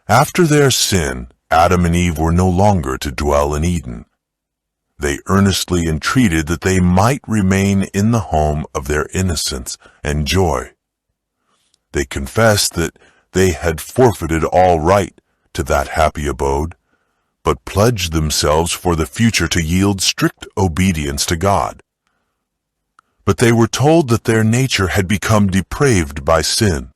After their sin, Adam and Eve were no longer to dwell in Eden. They earnestly entreated that they might remain in the home of their innocence and joy. They confessed that they had forfeited all right to that happy abode, but pledged themselves for the future to yield strict obedience to God. But they were told that their nature had become depraved by sin.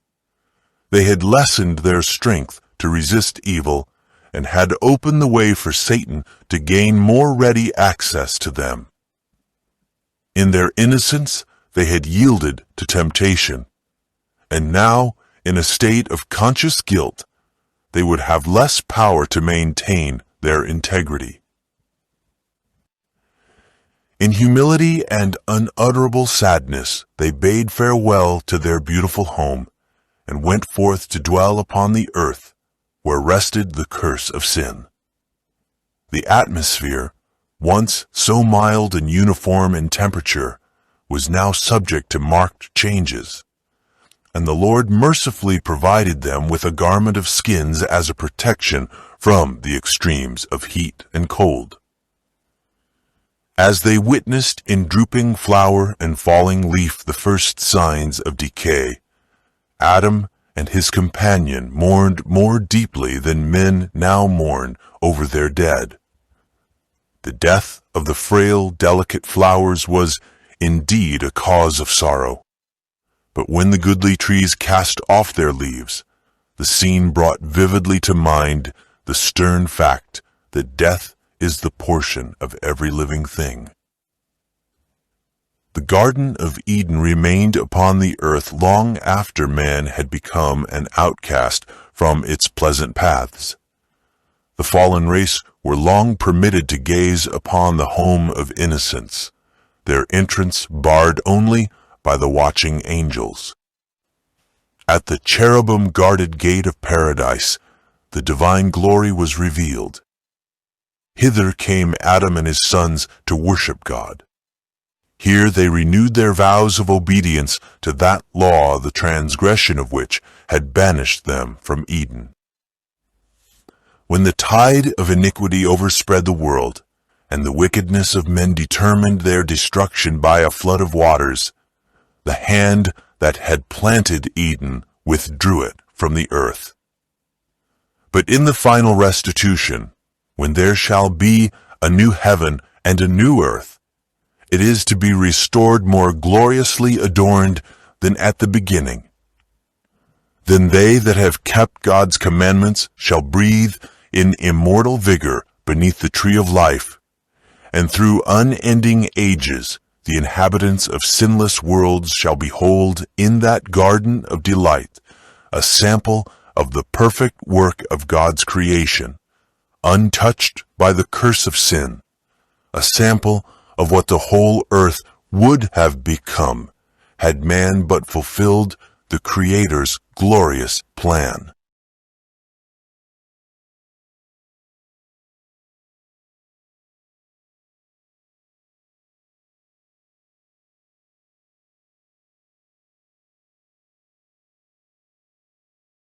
They had lessened their strength to resist evil and had opened the way for Satan to gain more ready access to them. In their innocence, they had yielded to temptation, and now, in a state of conscious guilt, they would have less power to maintain their integrity. In humility and unutterable sadness, they bade farewell to their beautiful home and went forth to dwell upon the earth where rested the curse of sin. The atmosphere, once so mild and uniform in temperature, was now subject to marked changes, and the Lord mercifully provided them with a garment of skins as a protection from the extremes of heat and cold. As they witnessed in drooping flower and falling leaf the first signs of decay, Adam and his companion mourned more deeply than men now mourn over their dead. The death of the frail, delicate flowers was indeed a cause of sorrow. But when the goodly trees cast off their leaves, the scene brought vividly to mind the stern fact that death is the portion of every living thing. The Garden of Eden remained upon the earth long after man had become an outcast from its pleasant paths. The fallen race were long permitted to gaze upon the home of innocence, their entrance barred only by the watching angels. At the cherubim-guarded gate of paradise, the divine glory was revealed. Hither came Adam and his sons to worship God. Here they renewed their vows of obedience to that law the transgression of which had banished them from Eden. When the tide of iniquity overspread the world, and the wickedness of men determined their destruction by a flood of waters, the hand that had planted Eden withdrew it from the earth. But in the final restitution, when there shall be a new heaven and a new earth, it is to be restored more gloriously adorned than at the beginning. Then they that have kept God's commandments shall breathe in immortal vigor beneath the tree of life, and through unending ages the inhabitants of sinless worlds shall behold in that garden of delight a sample of the perfect work of God's creation, untouched by the curse of sin, a sample of what the whole earth would have become had man but fulfilled the Creator's glorious plan.